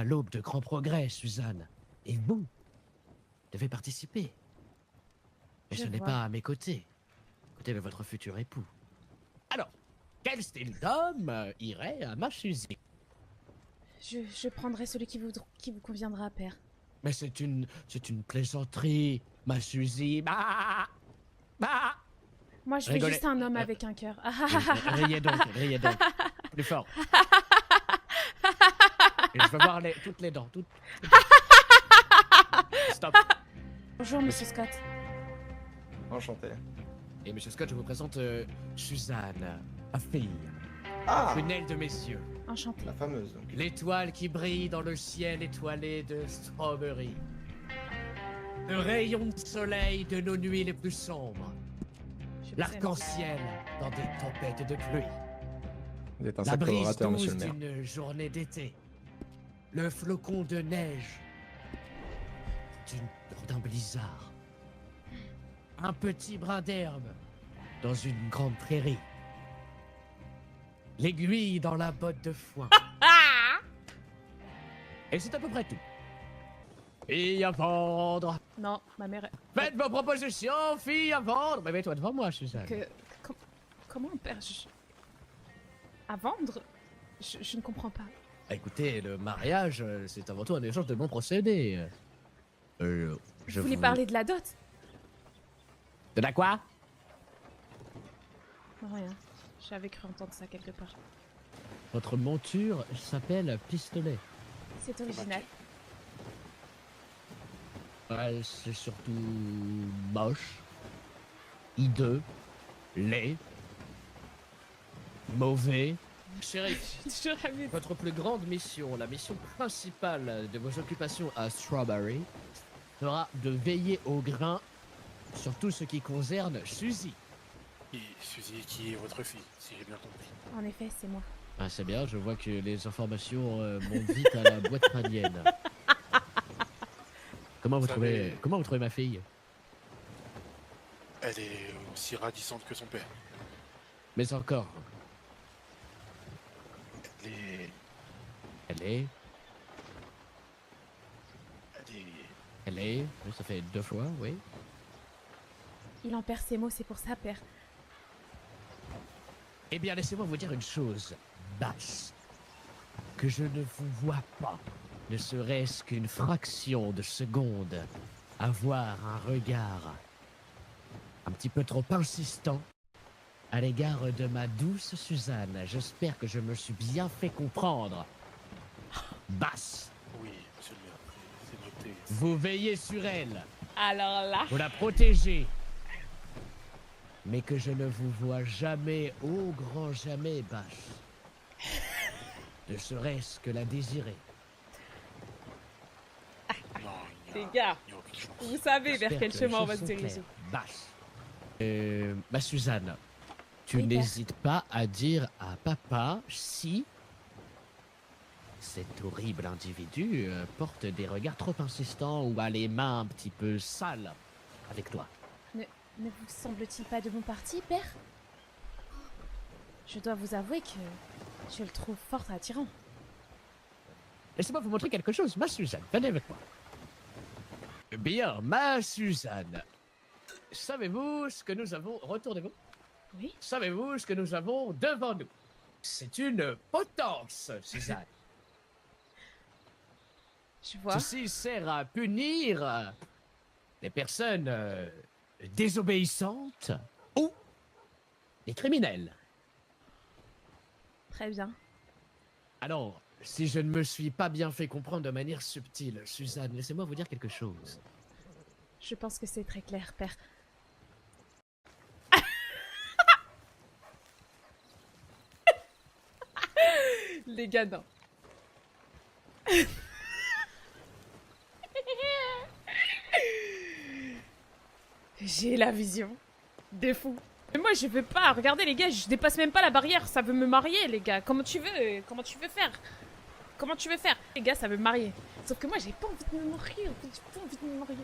à l'aube de grands progrès, Suzanne. Et vous devez participer. Mais Je ce n'est vois. pas à mes côtés. Côté de votre futur époux. Alors, quel style d'homme irait à ma Suzy? Je prendrai celui qui vous conviendra, père. Mais c'est une plaisanterie, ma Suzy. Bah. Moi, je veux Rigolez. juste un homme avec un cœur. Riez donc, riez donc. Plus fort. Et je veux voir toutes les dents. Stop. Bonjour, monsieur Scott. Enchanté. Et monsieur Scott, je vous présente Suzanne, ma fille. Ah, Prunelle de messieurs. Enchantée. la fameuse donc. L'étoile qui brille dans le ciel étoilé de Strawberry. Le rayon de soleil de nos nuits les plus sombres. Je vous aime. L'arc-en-ciel dans des tempêtes de pluie. Vous êtes un La sacré brise orateur, monsieur douce le maire. d'une journée d'été. Le flocon de neige d'un blizzard. Un petit brin d'herbe dans une grande prairie. L'aiguille dans la botte de foin. Et c'est à peu près tout. Fille à vendre. Non, ma mère... Faites vos propositions, fille à vendre. Mais mets-toi devant moi, Suzanne. Comment, père À vendre je ne comprends pas. Écoutez, le mariage, c'est avant tout un échange de bons procédés. Vous voulez parler de la dot? De la quoi? Non, rien. J'avais cru entendre ça quelque part. Votre monture s'appelle pistolet. C'est original. Ouais, c'est surtout moche, hideux, laid, mauvais. Chérie, Je rêvais de... votre plus grande mission, la mission principale de vos occupations à Strawberry, sera de veiller au grain sur tout ce qui concerne Suzy. Et Suzy, qui est votre fille, si j'ai bien compris. En effet, c'est moi. Ah, c'est bien, je vois que les informations montent vite à la boîte crânienne. Comment vous trouvez ma fille? Elle est aussi ravissante que son père. Mais encore, Elle est... elle est, Elle est... oui, ça fait 2 fois, oui. Il en perd ses mots, c'est pour ça, père. Eh bien, laissez-moi vous dire une chose, basse. Que je ne vous vois pas, ne serait-ce qu'une fraction de seconde, avoir un regard un petit peu trop insistant à l'égard de ma douce Suzanne. J'espère que je me suis bien fait comprendre. Basse, Oui, monsieur le maire, c'est noté. vous veillez sur elle, Alors là... vous la protégez. Mais que je ne vous vois jamais, au grand jamais, Basse. Ne serait-ce que la désirer. Non, Les gars, il n'y a aucune chance. vous savez vers J'espère quel que chemin les on va choses se sont diriger. claires. Basse. Ma Suzanne, tu Oui, père. n'hésites pas à dire à papa si cet horrible individu porte des regards trop insistants ou a les mains un petit peu sales avec toi. Ne vous semble-t-il pas de mon parti, père? Je dois vous avouer que je le trouve fort attirant. Laissez-moi vous montrer quelque chose, ma Suzanne. Venez avec moi. Bien, ma Suzanne. Savez-vous ce que nous avons... Retournez-vous. Oui? Savez-vous ce que nous avons devant nous? C'est une potence, Suzanne. Je vois. Ceci sert à punir les personnes désobéissantes ou les criminels. Très bien. Alors, si je ne me suis pas bien fait comprendre de manière subtile, Suzanne, laissez-moi vous dire quelque chose. Je pense que c'est très clair, père. Les gars, non. J'ai la vision. Des fous. Mais moi, je veux pas. Regardez, les gars, je dépasse même pas la barrière. Ça veut me marier, les gars. Comment tu veux faire? Comment tu veux faire? Les gars, ça veut me marier. Sauf que moi, j'ai pas envie de me marier. En fait, j'ai pas envie de me marier.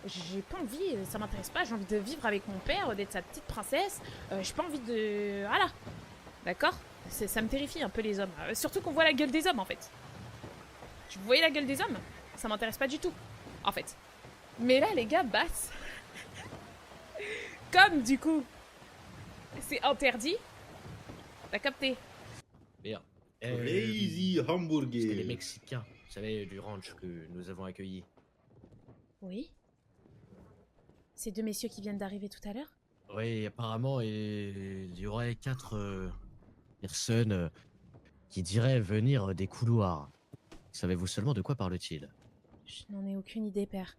J'ai pas envie, ça m'intéresse pas. J'ai envie de vivre avec mon père, d'être sa petite princesse. J'ai pas envie de... Voilà. D'accord? Ça me terrifie un peu les hommes. Surtout qu'on voit la gueule des hommes, en fait. Vous voyez la gueule des hommes? Ça m'intéresse pas du tout, en fait. Mais là, les gars, basse. Comme, du coup, c'est interdit. T'as capté? Merde. Crazy C'était les hamburger. Mexicains, vous savez, du ranch que nous avons accueilli. Oui. Ces deux messieurs qui viennent d'arriver tout à l'heure? Oui, apparemment, il y aurait 4 personnes qui diraient venir des couloirs. Savez-vous seulement de quoi parle-t-il? Je n'en ai aucune idée, père.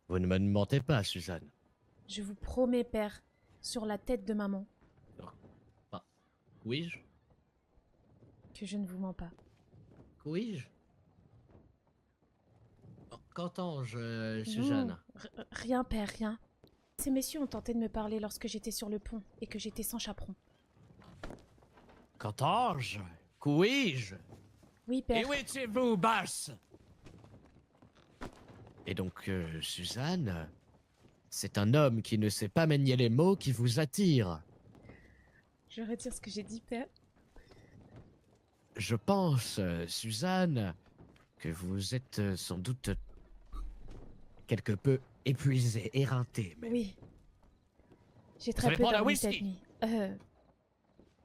Vous ne me mentez pas, Suzanne. Je vous promets, père, sur la tête de maman, Oui-je? que je ne vous mens pas. Oui-je? Qu'entends-je, Suzanne? Non, rien, père, rien. Ces messieurs ont tenté de me parler lorsque j'étais sur le pont et que j'étais sans chaperon. Qu'entends-je? Oui-je? Oui, Et père. où étiez-vous, basse? Et donc, Suzanne, c'est un homme qui ne sait pas manier les mots qui vous attire. Je retire ce que j'ai dit, père. Je pense, Suzanne, que vous êtes sans doute quelque peu épuisée, éreintée. Mais... Oui. J'ai Vous très allez peu prendre un dormi whisky? cette nuit.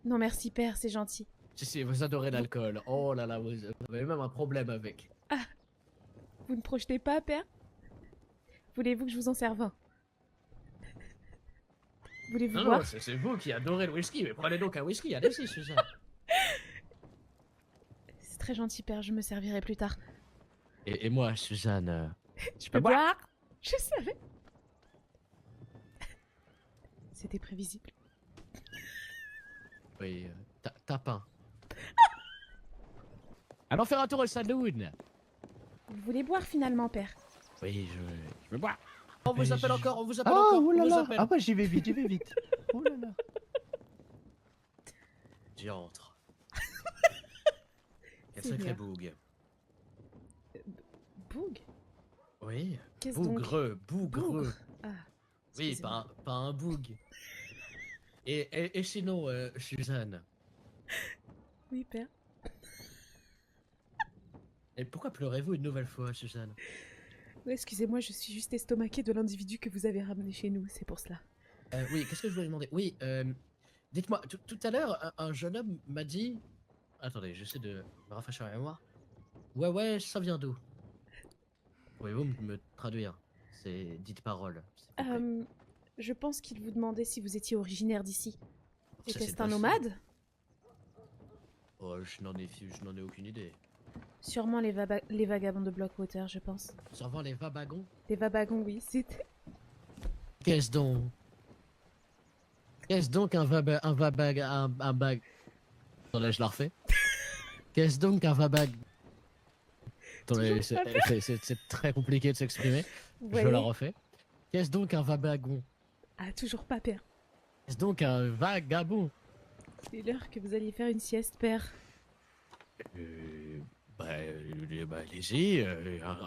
Non, merci, père, c'est gentil. Si, vous adorez l'alcool. Oh là là, vous avez même un problème avec. Vous ne projetez pas, père? Voulez-vous que je vous en serve un? Voulez-vous Non, boire? non, c'est vous qui adorez le whisky, mais prenez donc un whisky, allez-y, Suzanne. C'est très gentil, père, je me servirai plus tard. Et moi, Suzanne, Je peux boire? Je savais. C'était prévisible. Oui, tapin. Allons faire un tour au saloon. Vous voulez boire finalement, père? Oui, je veux boire. On Mais vous appelle je- encore, on vous appelle Ah, encore, oh là on vous là. appelle. Ah, ouais, j'y vais vite, j'y vais vite. Oh là là. Diantre. Quel Seigneur. sacré boug. Boug? Oui, Qu'est-ce donc? bougreux. Ah, Oui, excusez-moi. pas un boug. Et sinon, Suzanne, Oui, père. et pourquoi pleurez-vous une nouvelle fois, Suzanne? Oui, excusez-moi, je suis juste estomaquée de l'individu que vous avez ramené chez nous, c'est pour cela. Oui, qu'est-ce que je voulais demander? Oui, dites-moi, tout à l'heure, un jeune homme m'a dit... Attendez, j'essaie de me rafraîchir la mémoire. Ouais, ça vient d'où? Pouvez-vous me traduire ces dites paroles, s'il vous plaît? Je pense qu'il vous demandait si vous étiez originaire d'ici. Ça, Était-ce c'est un pas nomade? Oh, je n'en ai aucune idée. Sûrement les vagabonds de Blockwater, je pense. Servant les vabagons? Les vagabonds, oui, c'était... Qu'est-ce donc? Qu'est-ce donc un bag... Attendez, je la refais. Qu'est-ce donc un vabag... Attendez, Toujours pas c'est très compliqué de s'exprimer. Vous Je la voyez? refais. Qu'est-ce donc un vabagon? Ah, toujours pas, père. Qu'est-ce donc un vagabond? C'est l'heure que vous alliez faire une sieste, père. Allez-y,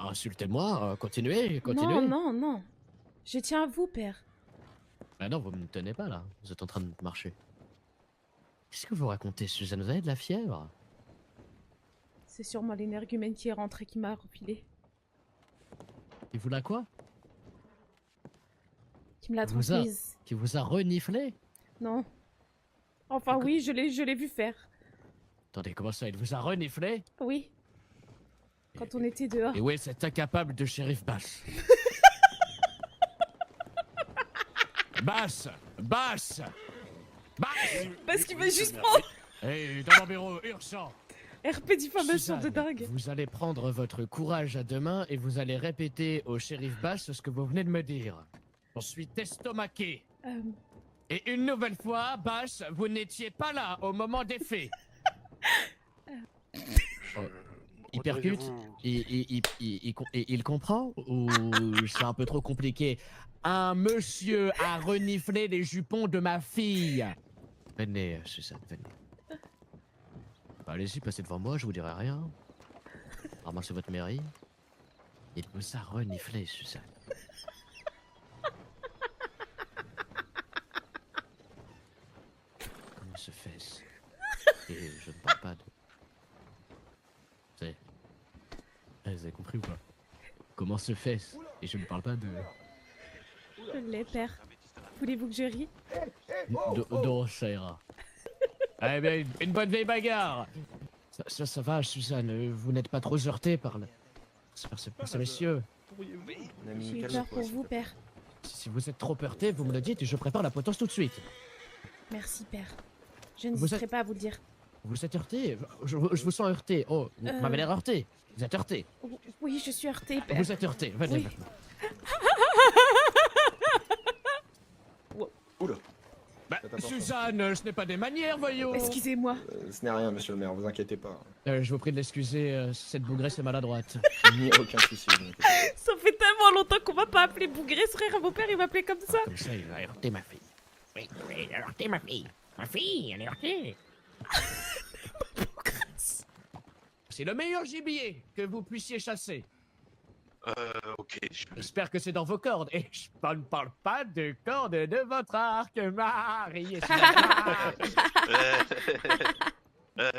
insultez-moi, continuez. Non. Je tiens à vous, père. Bah non, vous me tenez pas là, vous êtes en train de marcher. Qu'est-ce que vous racontez, Suzanne? Vous avez de la fièvre? C'est sûrement l'énergumène qui est rentré qui m'a refilé. Et vous la quoi? Qui me l'a Vous a- transmise. Qui vous a reniflé? Non. Enfin, oui, je l'ai vu faire. Attendez, comment ça, il vous a reniflé? Oui. Quand on était dehors. Et où est cet incapable de shérif Bass? Bass! Bass! Bass! Parce qu'il veut juste Merde. prendre Hey, dans mon bureau, urgent! RP diffamation de Suzanne, dingue. vous allez prendre votre courage à deux mains et vous allez répéter au shérif Bass ce que vous venez de me dire. Je suis estomaqué. Et une nouvelle fois, Bass, vous n'étiez pas là au moment des faits. Il percute, il comprend ou c'est un peu trop compliqué? Un monsieur a reniflé les jupons de ma fille. Venez, Suzanne, venez. Bah, allez-y, passez devant moi, je vous dirai rien. Ramassez votre mairie. Il vous a reniflé, Suzanne. Comment se fait-ce? Et je ne parle pas de... compris ou pas? Comment se fait-ce? Et je ne parle pas de... Je l'ai, père. Voulez-vous que je rie? Non, ça ira. Eh bien, une bonne vieille bagarre. Ça va, Suzanne, vous n'êtes pas trop heurté par le... par ces messieurs. J'ai eu peur pour vous, père. Si vous êtes trop heurté, vous me le dites et je prépare la potence tout de suite. Merci, père. Je n'hésiterai pas à vous le dire. Vous êtes heurté? Je vous sens heurté. Oh, vous m'avez l'air heurté. Vous êtes heurté. Oui, je suis heurtée, père. Vous êtes heurté. Venez. Oui. Oula. Bah, Faites attention. Suzanne, ce n'est pas des manières, voyons. Excusez-moi. Ce n'est rien, monsieur le maire, vous inquiétez pas. Je vous prie de l'excuser, cette bougresse est maladroite. Il n'y a aucun souci. vous inquiétez pas. Ça fait tellement longtemps qu'on m'a pas appelé Bougresse, frère. Mon père, il m'appelait comme ça. Comme ça, il va heurter ma fille. Oui, il a heurté ma fille. Ma fille, elle est heurtée. C'est le meilleur gibier que vous puissiez chasser. Ok, J'espère que c'est dans vos cordes. Et je ne parle pas de cordes de votre arc, Marie.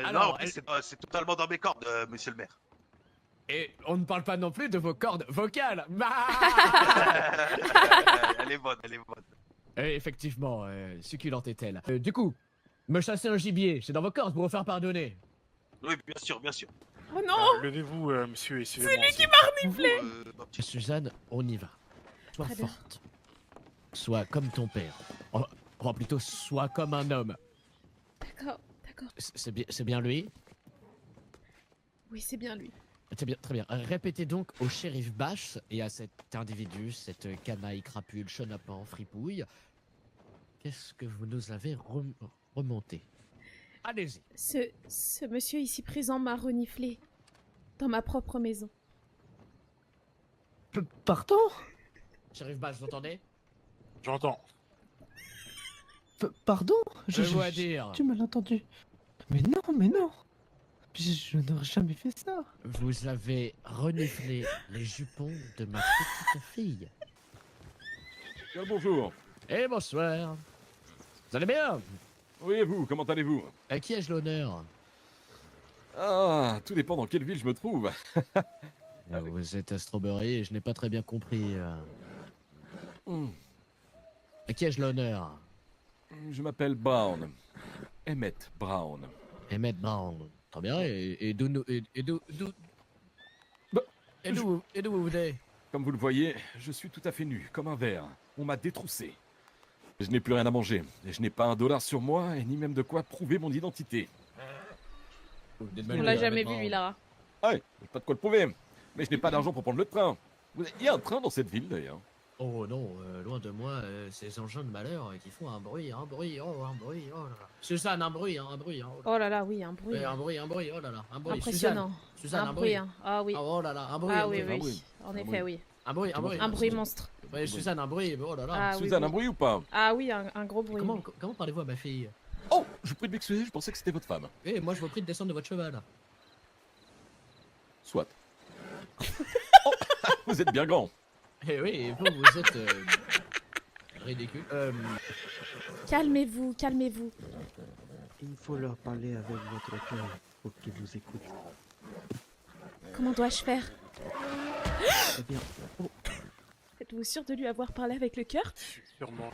Alors, non, c'est totalement dans mes cordes, monsieur le maire. Et on ne parle pas non plus de vos cordes vocales. Elle est bonne, elle est bonne. Effectivement, succulente est-elle. Du coup, me chasser un gibier, c'est dans vos cordes pour vous faire pardonner. Oui, bien sûr, bien sûr. Oh non. Levez-vous, monsieur, et suivez-moi. C'est lui qui m'a reniflé. Ma petite- Suzanne, on y va. Sois Très bien. forte. Sois comme ton père. Oh, plutôt, sois comme un homme. D'accord, d'accord. C'est bien lui? Oui, c'est bien lui. C'est bien, très bien. Répétez donc au shérif Bash et à cet individu, cette canaille crapule, chenapan, fripouille, qu'est-ce que vous nous avez remonté? Allez-y. Ce monsieur ici présent m'a reniflé. Dans ma propre maison. Pardon? Shérif Bash, vous entendez? J'entends. Pardon? Je vois dire. Tu m'as entendu. Mais non, mais non. Je n'aurais jamais fait ça. Vous avez reniflé les jupons de ma petite fille. Bien le bonjour. Et bonsoir. Vous allez bien? Oui, et vous, comment allez-vous? À qui ai-je l'honneur? Ah, tout dépend dans quelle ville je me trouve. Vous êtes à Strawberry et je n'ai pas très bien compris. Hmm, À qui ai-je l'honneur? Je m'appelle Brown. Emmett Brown. Emmett Brown. Très bien, et d'où nous... Et d'où... Bah, Et d'où vous venez? Comme vous le voyez, je suis tout à fait nu, comme un verre. On m'a détroussé. Je n'ai plus rien à manger. Et je n'ai pas $1 sur moi, et ni même de quoi prouver mon identité. On l'a jamais vu, lui, Lara. Ah ouais, j'ai pas de quoi le prouver. Mais je n'ai pas d'argent pour prendre le train. Il y a un train dans cette ville, d'ailleurs. Oh non, loin de moi, ces engins de malheur qui font un bruit, oh là là. Suzanne, un bruit, oh là là. Oh là là, oui, un bruit. Un bruit, oh là là, un bruit. Impressionnant. Suzanne, un bruit, hein. Ah oui. Oh là là, un bruit. Ah un oui, bruit. oui. bruit. En Un effet, bruit. oui. Un bruit. Un bruit monstre. Ouais, Suzanne, un bruit, oh là là. Ah oui, Suzanne, oui. un bruit ou pas? Ah oui, un gros bruit. Comment, oui. comment parlez-vous à ma fille? Oh, je vous prie de m'excuser, je pensais que c'était votre femme. Eh, moi je vous prie de descendre de votre cheval. Soit. Oh, vous êtes bien grand. Eh oui, et vous êtes... ridicule. Calmez-vous, calmez-vous. Il faut leur parler avec votre cœur pour qu'ils vous écoutent. Comment dois-je faire? Eh bien, Êtes-vous sûr de lui avoir parlé avec le cœur? Sûrement.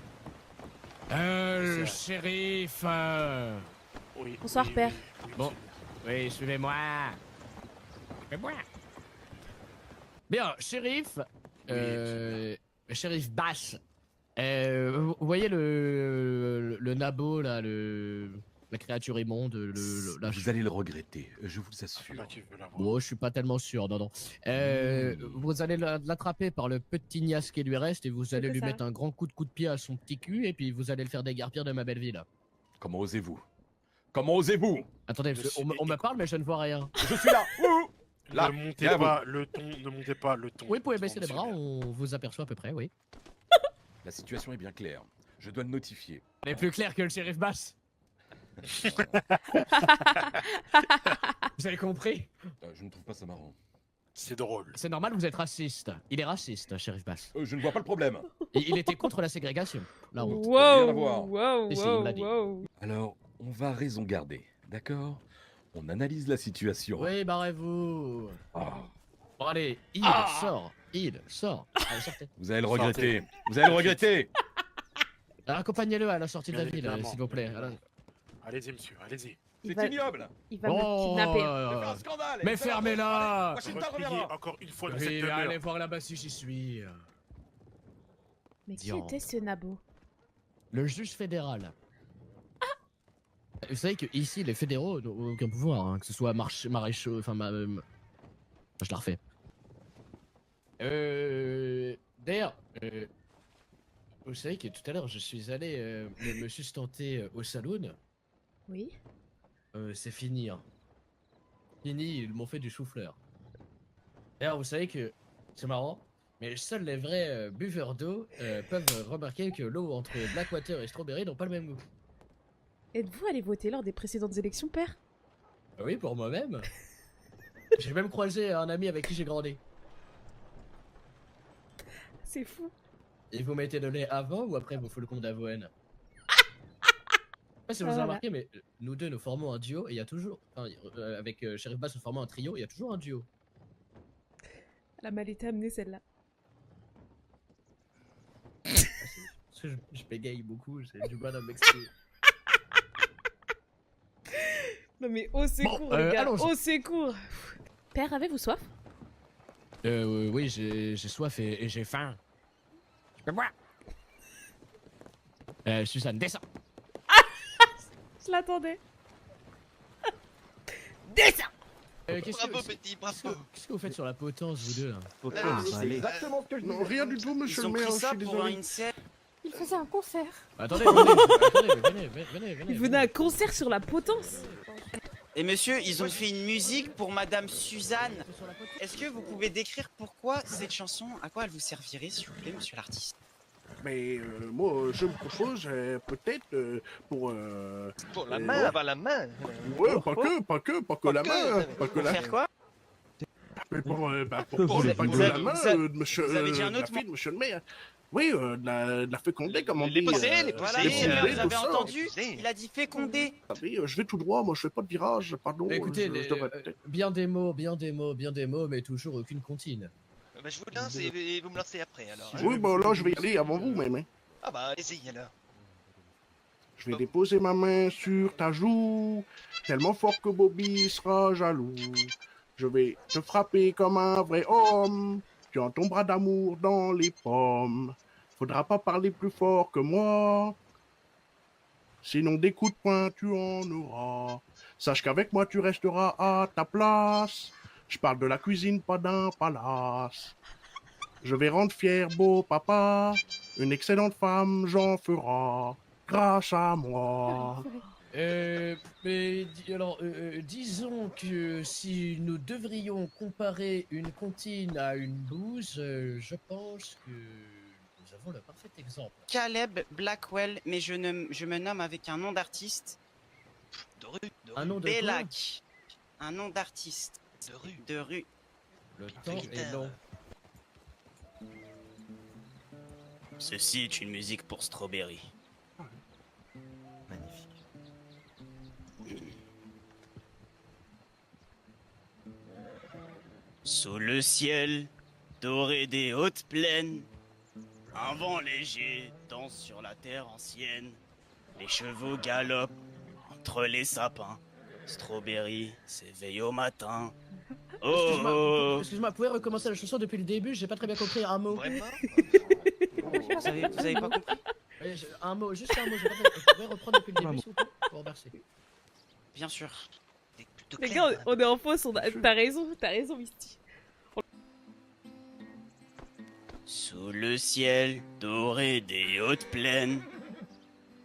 Shérif... Oui. Bonsoir, oui, père. oui, Bon. monsieur. Oui, suivez-moi. Suivez-moi. Bien, shérif... shérif Bash. Vous voyez le nabo, là, la créature immonde, Vous allez le regretter, je vous Ah, assure. là, tu veux l'avoir. Bon, je suis pas tellement sûr, non. Vous allez l'attraper par le petit niasse qui lui reste et vous allez C'est lui ça. mettre un grand coup de pied à son petit cul et puis vous allez le faire dégarpir de ma belle ville. Comment osez-vous? Comment osez-vous? Attendez, Je suis on me parle mais je ne vois rien. Je suis là. Ouh. Là, Ne montez et à pas le ton, ne montez pas le ton. Oui, vous pouvez baisser les monsieur bras, le maire. on vous aperçoit à peu près, oui. La situation est bien claire. Je dois le notifier. On est plus clair que le shérif Bass. Vous avez compris? Je ne trouve pas ça marrant. C'est drôle. C'est normal, vous êtes raciste. Il est raciste, shérif Bass. Je ne vois pas le problème. Il était contre la ségrégation. La honte. rien à Wow, voir. wow, Si, si, il me l'a dit. wow. Alors, on va raison garder, d'accord? On analyse la situation. Oui, barrez-vous. Ah, Bon, allez, il sort. Allez, sortez. Vous allez le regretter. Vous allez le regretter. Accompagnez-le à la sortie de la Bien ville, évidemment. s'il vous plaît. Alors- Allez-y, monsieur, allez-y. Il C'est va, ignoble. il va me kidnapper. C'est un scandale. Mais Et ça va fermez-la. pas. Washington Repliez reviendra. encore une fois de Oui, cette demeure. allez voir là-bas si j'y suis. Mais qui Diantre. était ce nabo? Le juge fédéral. Vous savez que ici, les fédéraux n'ont aucun pouvoir, hein, que ce soit maréchaux, enfin, je la refais. D'ailleurs, vous savez que tout à l'heure, je suis allé me sustenter au saloon. Oui. C'est fini. Hein. Fini, ils m'ont fait du chou-fleur. D'ailleurs, vous savez que c'est marrant, mais seuls les vrais buveurs d'eau peuvent remarquer que l'eau entre Blackwater et Strawberry n'ont pas le même goût. Êtes-vous allé voter lors des précédentes élections, père? Oui, pour moi-même. J'ai même croisé un ami avec qui j'ai grandi. C'est fou. Et vous mettez le lait avant ou après vos flocons d'avoine? Je sais pas si vous avez Voilà. remarqué, mais nous deux, nous formons un duo et il y a toujours. Enfin, avec Sheriff Bass, nous formons un trio et il y a toujours un duo. Elle a mal été amenée, celle-là. Parce que je bégaye beaucoup, j'ai du mal à m'exprimer. Non mais au secours, les gars, allons-y. au secours. Père, avez-vous soif? Oui, j'ai soif et j'ai faim. Je peux boire. Suzanne, descends. Je l'attendais. Bravo, petit, bravo. Qu'est-ce que vous faites sur la potence, vous deux là? C'est exactement ce que je Non, disais. rien du tout, monsieur Ils le ont maire, pris je ça suis pour désolé. une scène. Il faisait un concert. Attendez, venez. Il venait à un concert sur la potence. Et monsieur, ils ont fait une musique pour Madame Suzanne. Est-ce que vous pouvez décrire pourquoi cette chanson, à quoi elle vous servirait, s'il vous plaît, monsieur l'artiste? Mais moi, je me propose peut-être pour... Pour la Euh, main, ouais. avoir la main. Ouais, pas que la main, pas que Pour la faire quoi? mais pour pas Vous que avez- la main vous avez- de monsieur, vous avez dit un de la autre fille de monsieur le maire. Oui, de la féconder, comme on Les dit. posséder, les Voilà, posséder, les vous poupées, tout avez ça. entendu? Il a dit féconder. Ah oui, je vais tout droit, moi je fais pas de virage, pardon. Écoutez, je devrais peut-être- bien des mots, mais toujours aucune comptine. Bah, je vous lance et vous me lancez après alors. hein. Oui, bah là je vais y aller avant vous même. Hein. Ah bah allez-y alors. Je vais déposer ma main sur ta joue, tellement fort que Bobby sera jaloux. Je vais te frapper comme un vrai homme, tu en tomberas d'amour dans les pommes. Faudra pas parler plus fort que moi, sinon des coups de poing tu en auras. Sache qu'avec moi tu resteras à ta place. Je parle de la cuisine, pas d'un palace. Je vais rendre fier beau papa, une excellente femme j'en fera, grâce à moi. Disons que si nous devrions comparer une comptine à une bouse, je pense que nous avons le parfait exemple. Caleb Blackwell, mais je me nomme avec un nom d'artiste. De rue, de Un rue, nom de quoi? Bellac. Un nom d'artiste. de rue. De rue. Le temps est long. Ceci est une musique pour Strawberry. Magnifique. Sous le ciel doré des hautes plaines, un vent léger danse sur la terre ancienne. Les chevaux galopent entre les sapins. Strawberry s'éveille au matin. Oh, Excuse-moi, vous pouvez recommencer la chanson depuis le début? J'ai pas très bien compris un mot. Vraiment? vous avez pas compris? Un mot, juste un mot. J'ai pas très... Vous pouvez reprendre depuis le début, s'il vous plaît? Pour remercier. Bien sûr. C'est plutôt Les clair, gars, hein. on est en fausse, t'as raison, Misty. Sous le ciel doré des hautes plaines,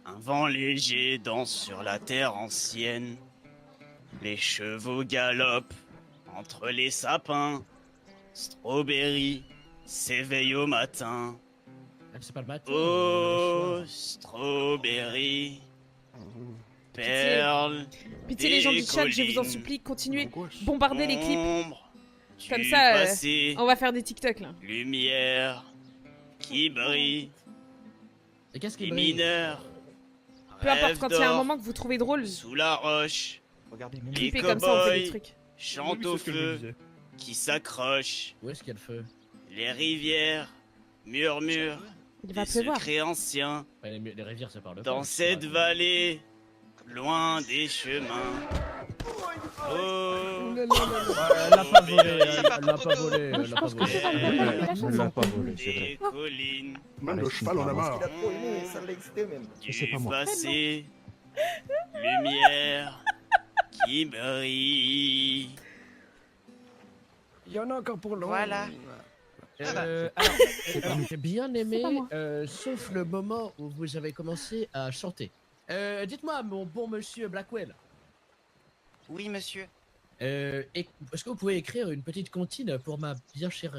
un vent léger danse sur la terre ancienne. Les chevaux galopent entre les sapins. Strawberry s'éveille au matin. C'est pas le matin. Oh, Strawberry, perle. Pitié les gens du des chat, je vous en collines. supplie, continuez, Angoisse. bombardez les clips. Ombre Comme du ça, passé, On va faire des TikTok là. lumière qui brille, Et qu'est-ce qui les brille? mineurs. Peu importe, rêvent quand il y a un d'or moment que vous trouvez drôle, sous la roche, Regardez mon les clippez comme ça, on fait des cow-boys trucs. chantent au feu, qui s'accrochent. Où est-ce qu'il y a le feu? Les rivières murmurent Il va des pleuvoir. secrets anciens. Ouais, les rivières, ça parle pas. Dans cette vallée, loin des chemins. Oh, Elle l'a pas volé, Ça part elle l'a pas trop tôt. volé, elle l'a pas volé. Elle l'a pas volé, c'est vrai. des collines Même le cheval en a marre. Il a trop aimé, ça l'a excité même. C'est du pas moi. passé. Lumière qui brille. Il y en a encore pour l'eau. Voilà. Alors, j'ai bien aimé, pas moi. sauf le moment où vous avez commencé à chanter. Dites-moi, mon bon monsieur Blackwell, Oui, monsieur. est-ce que vous pouvez écrire une petite comptine pour ma bien chère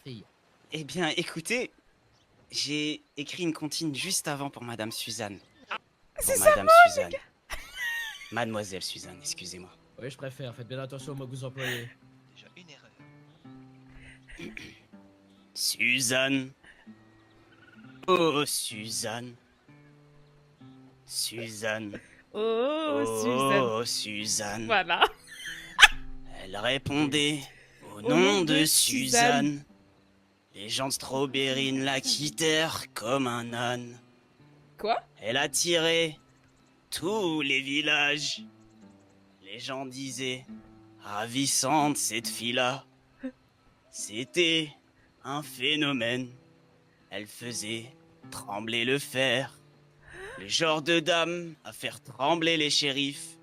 fille? Eh bien, écoutez, j'ai écrit une comptine juste avant pour Madame Suzanne. C'est Pour Madame Suzanne. Mademoiselle Suzanne, excusez-moi. Oui, je préfère, faites bien attention aux mots que vous employez. Déjà une erreur. Suzanne. Oh, Suzanne. Suzanne. Oh, Suzanne. Oh, Suzanne. Voilà. Elle répondait au Au nom de Suzanne. Les gens de Strawberry la quittèrent comme un âne. Quoi? Elle attirait tous les villages. Les gens disaient ravissante cette fille-là. C'était un phénomène. Elle faisait trembler le fer. Le genre de dame à faire trembler les shérifs.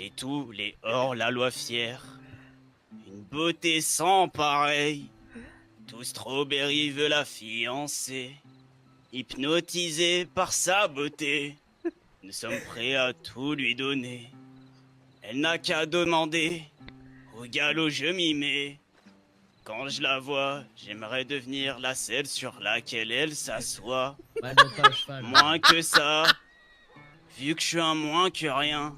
Et tous les hors-la-loi fiers. Une beauté sans pareil. Tout Strawberry veut la fiancer. Hypnotisé par sa beauté. Nous sommes prêts à tout lui donner. Elle n'a qu'à demander. Au galop je m'y mets. Quand je la vois, j'aimerais devenir la selle sur laquelle elle s'assoit. Ouais, donc pas à cheval. Moins que ça, vu que je suis un moins que rien,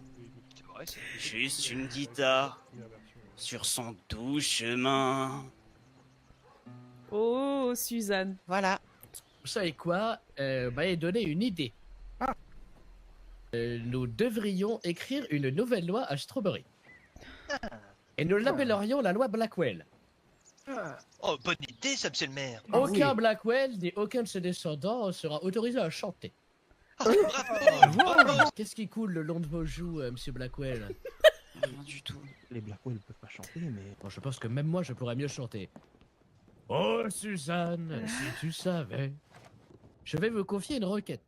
C'est vrai, c'est... juste une guitare sur son doux chemin. Oh, Suzanne. Voilà. Vous savez quoi? M'avez donné une idée. Nous devrions écrire une nouvelle loi à Strawberry. Et nous l'appellerions la loi Blackwell. Oh, bonne idée, ça, monsieur le maire. Aucun Blackwell ni aucun de ses descendants sera autorisé à chanter. Oh, bravo. Qu'est-ce qui coule le long de vos joues, monsieur Blackwell? Rien du tout. Les Blackwell peuvent pas chanter, mais. Bon, je pense que même moi, je pourrais mieux chanter. Oh, Suzanne, si tu savais. Je vais vous confier une requête.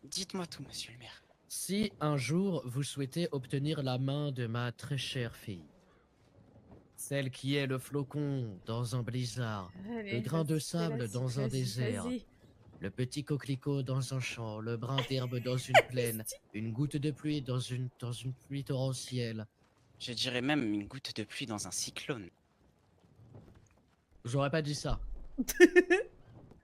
Dites-moi tout, monsieur le maire. Si un jour vous souhaitez obtenir la main de ma très chère fille, celle qui est le flocon dans un blizzard, le grain de sable dans un désert, le petit coquelicot dans un champ, le brin d'herbe dans une plaine, une goutte de pluie dans une pluie torrentielle. Je dirais même une goutte de pluie dans un cyclone. J'aurais pas dit ça.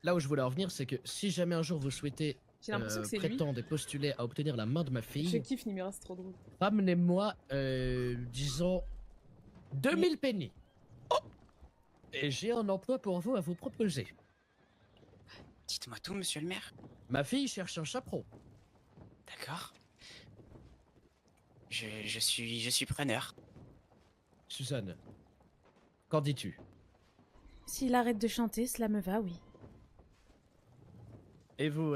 Là où je voulais en venir, c'est que si jamais un jour vous souhaitez J'ai l'impression que c'est lui. prétendre et postuler à obtenir la main de ma Je fille, kiffe Nimira, c'est trop drôle. ramenez-moi, disons, 2000 pennies. Et j'ai un emploi pour vous à vous proposer. Dites-moi tout, monsieur le maire. Ma fille cherche un chaperon. D'accord. Je suis preneur. Suzanne, qu'en dis-tu? S'il arrête de chanter, cela me va, oui. Et vous,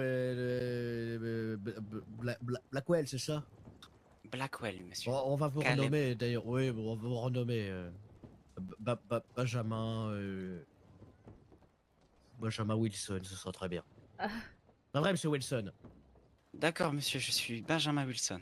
Blackwell, c'est ça? Blackwell, monsieur. Bon, on va vous Caleb. renommer, d'ailleurs. Oui, on va vous renommer Benjamin... Benjamin Wilson, ce sera très bien. Ah. Pas vrai, monsieur Wilson? D'accord, monsieur, je suis Benjamin Wilson.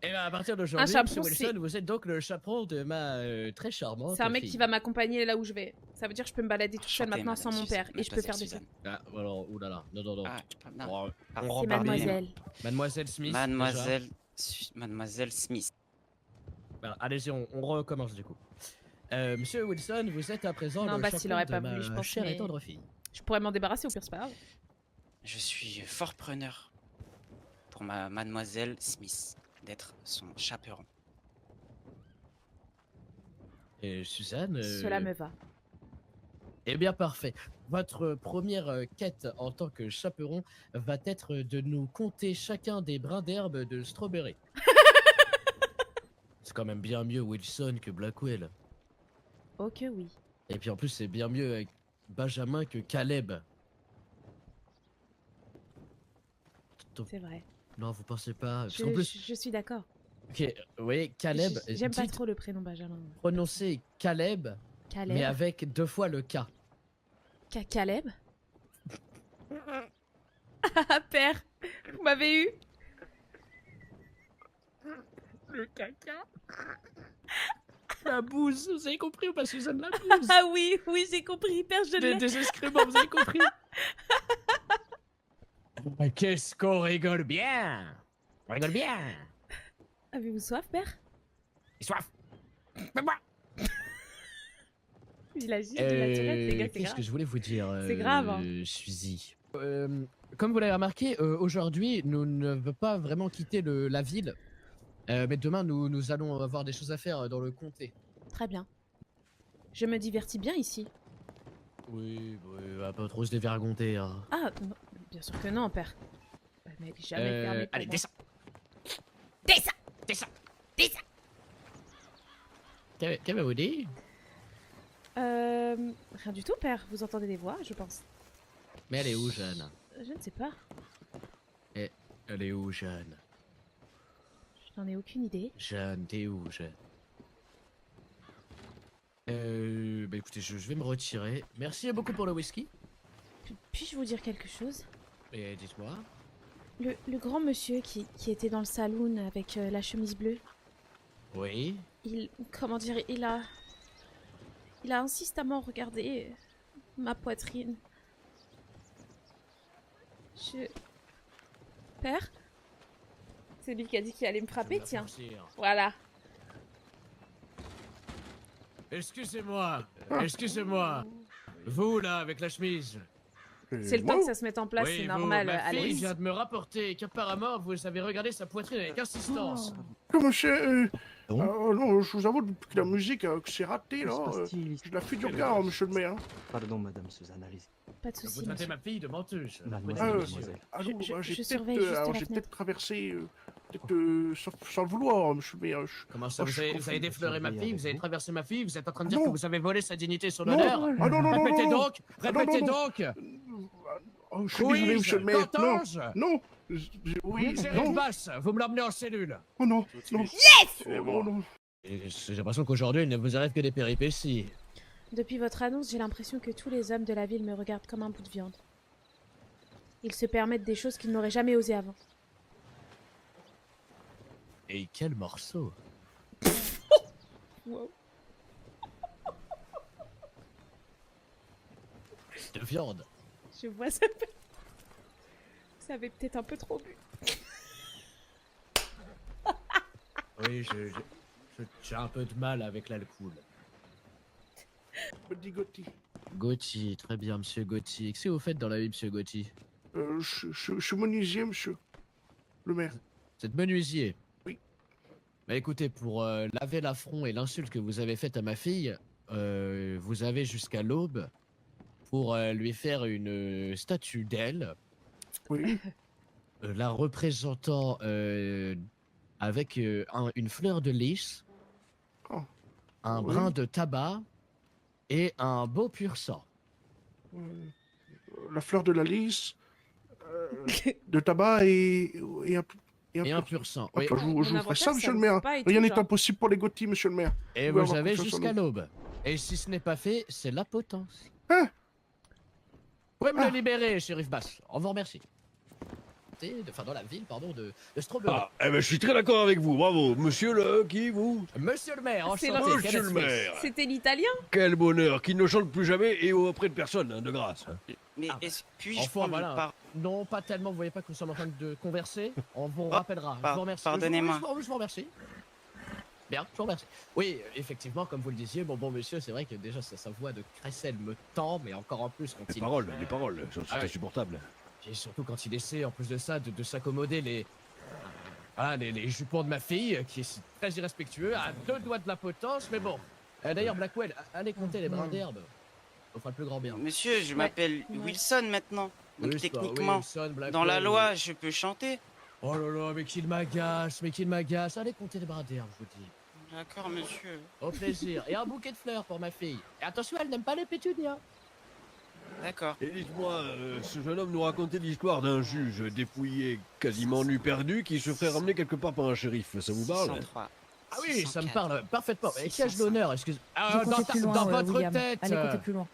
Et bien, à partir d'aujourd'hui, Un monsieur chaperon, Wilson, vous êtes donc le chaperon de ma très charmante C'est un mec fille. qui va m'accompagner là où je vais. Ça veut dire que je peux me balader toute seule Enchanté, maintenant sans madame mon père. Suzanne, Et je peux faire des mademoiselle trucs. Suzanne. Ah, alors, oulala, non. Ah, non. On C'est repart mademoiselle. Mademoiselle Smith. Mademoiselle... Mademoiselle Smith. Voilà, allez-y, on recommence du coup. Monsieur Wilson, vous êtes à présent Non, le bah, s'il chaperon aurait de pas ma voulu, je pense, chère mais- et tendre fille. Je pourrais m'en débarrasser au pire, c'est pas grave. Je suis fort preneur pour ma mademoiselle Smith d'être son chaperon. Et Suzanne... Cela me va. Eh bien, parfait. Votre première quête en tant que chaperon va être de nous compter chacun des brins d'herbe de Strawberry. C'est quand même bien mieux Wilson que Blackwell. Ok, oui. Et puis en plus, c'est bien mieux avec Benjamin que Caleb. C'est vrai. Non, vous pensez pas. Parce qu'en plus, Je suis d'accord. ok, oui, Caleb. J'aime pas dites- trop le prénom Benjamin. Prononcez Caleb, Caleb. mais avec 2 fois le K. Caleb. Ah, père, vous m'avez eu. Le caca. La bouse, vous avez compris ou pas, Suzanne, la bouse? Ah oui, oui, j'ai compris, père, je l'ai. Des excréments, vous avez compris? Qu'est-ce qu'on rigole bien! On rigole bien! Avez-vous soif, père? Soif! Fais-moi! Il agit du naturel, c'est Qu'est-ce grave. que je voulais vous dire? C'est grave, hein. Suzy. Comme vous l'avez remarqué, aujourd'hui, nous ne veut pas vraiment quitter la ville. Mais demain, nous allons avoir des choses à faire dans le comté. Très bien. Je me divertis bien ici. Oui, va pas trop se dévergonter. Hein. Ah, non, bien sûr que non, père. Elle m'a jamais fermé pour Allez, moi. descends! Descends. Descends! Descends. Qu'avez-vous dit? Rien du tout, père. Vous entendez des voix, je pense. Mais elle est où, Jeanne? Je ne sais pas. Elle est où, Jeanne? Je n'en ai aucune idée. Jeanne, t'es où, Jeanne? Bah écoutez, je vais me retirer. Merci beaucoup pour le whisky. Puis-je vous dire quelque chose? Et dites-moi. Le grand monsieur qui était dans le saloon avec la chemise bleue, Oui. comment dire, il a insistamment regardé ma poitrine. Père? C'est lui qui a dit qu'il allait me frapper, tiens. Voilà. Excusez-moi. Excusez-moi. Vous, là, avec la chemise. C'est le temps que ça se mette en place, Oui, c'est vous, normal, ma fille Alex. vient de me rapporter qu'apparemment, vous avez regardé sa poitrine avec insistance. Monsieur, non, je vous avoue, depuis la musique, que c'est raté, là. Je la fuis du regard, monsieur le maire. Pardon, madame Suzanne, allez-y. Pas de soucis, Vous traitez monsieur. ma fille de menteuse. Mademoiselle. Allô, Je j'ai surveille peut-être juste la j'ai fenêtre. peut-être traversé, sans le vouloir, monsieur le maire. Comment ça, Oh, je suis vous avez défleuré ma fille, vous avez traversé ma fille, vous êtes en train de Ah, dire non. que vous avez volé sa dignité sur Non. l'honneur? Ah non, non, non, Répétez non. donc! Ah, non, Répétez non, non. donc! Oh, je suis désolé, monsieur le maire. Non, oui, Shérif non. Bass, vous me l'emmenez en cellule. Oh non, non. Yes! Oh non. J'ai l'impression qu'aujourd'hui, il ne vous arrive que des péripéties. Depuis votre annonce, j'ai l'impression que tous les hommes de la ville me regardent comme un bout de viande. Ils se permettent des choses qu'ils n'auraient jamais osé avant. Et quel morceau! Wow. De viande. Je vois ça. Ça avait peut-être un peu trop bu. Oui, j'ai un peu de mal avec l'alcool. Petit Gotti. Gauthier, très bien, monsieur Gauthier. Qu'est-ce que vous faites dans la vie, monsieur Gauthier? Je suis menuisier, monsieur le maire. Vous êtes menuisier? Oui. Bah écoutez, pour laver l'affront et l'insulte que vous avez faite à ma fille, vous avez jusqu'à l'aube pour lui faire une statue d'elle. Oui. La représentant avec une fleur de lys, Oh. un Oui. brin de tabac et un beau pur sang. La fleur de la lys, de tabac et un pur sang. Hop, Oui. je vous ferai avocat, ça, monsieur ça le vous maire. fait pas et Rien tout, n'est genre. impossible pour les Gotti, monsieur le maire. Et Vous pouvez vous avoir avez confiance en jusqu'à nous. l'aube. Et si ce n'est pas fait, c'est la potence. Hein? Vous pouvez me Ah. le libérer, shérif Bass. On vous remercie. Enfin, dans la ville, pardon, de Strawberry. Ah, eh ben, je suis très d'accord avec vous, bravo. Monsieur le... qui, vous? Monsieur le maire, C'est enchanté. vrai. Monsieur Kenneth le Smith. maire. C'était l'italien? Quel bonheur, qu'il ne chante plus jamais et auprès de personne, hein, de grâce. Mais Ah, puis-je Enfin, prendre voilà. une part... Non, pas tellement, vous voyez pas que nous sommes en train de converser. On vous Oh, rappellera. Je vous remercie. pardonnez-moi. Je vous remercie. Bien, je vous remercie. Oui, effectivement, comme vous le disiez, bon monsieur, c'est vrai que déjà sa voix de crécelle me tend, mais encore en plus quand Les paroles, sont Ah oui. insupportables. Et surtout quand il essaie, en plus de ça, de s'accommoder les jupons de ma fille, qui est très irrespectueux, à 2 doigts de la potence, mais bon. D'ailleurs, Blackwell, allez compter les brins d'herbe. On fera le plus grand bien. Monsieur, je m'appelle Wilson maintenant. Donc Oui, c'est pas- techniquement, Wilson, Blackwell, dans la loi, je peux chanter. Oh là là, mais qu'il m'agace, mais qu'il m'agace. Allez compter les brins d'herbe, je vous dis. D'accord, monsieur. Au plaisir. Et un bouquet de fleurs pour ma fille. Et attention, elle n'aime pas les pétunias. D'accord. Et dites-moi, ce jeune homme nous racontait l'histoire d'un juge dépouillé, quasiment nu perdu, qui se ferait ramener quelque part par un shérif. Ça vous parle? 603. Ah oui, ça me parle parfaitement. Et qui a l'honneur, excuse... Vous comptez plus loin, dans votre William. tête. Allez, comptez plus loin.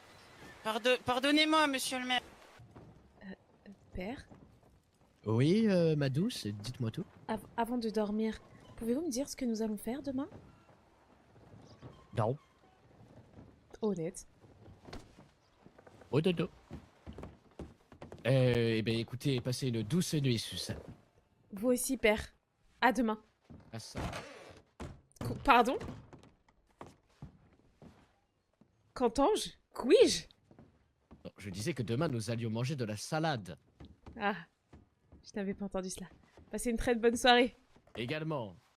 Pardonnez-moi, monsieur le maire. Père, Oui, ma douce, dites-moi tout. avant de dormir, pouvez-vous me dire ce que nous allons faire demain? Non. Honnête. Au dodo. Eh bien, écoutez, passez une douce nuit, Suzanne. Vous aussi, père. À demain. À ça. Pardon? Qu'entends-je? Puis-je? Non, je disais que demain, nous allions manger de la salade. Ah, je n'avais pas entendu cela. Passez une très bonne soirée. Également.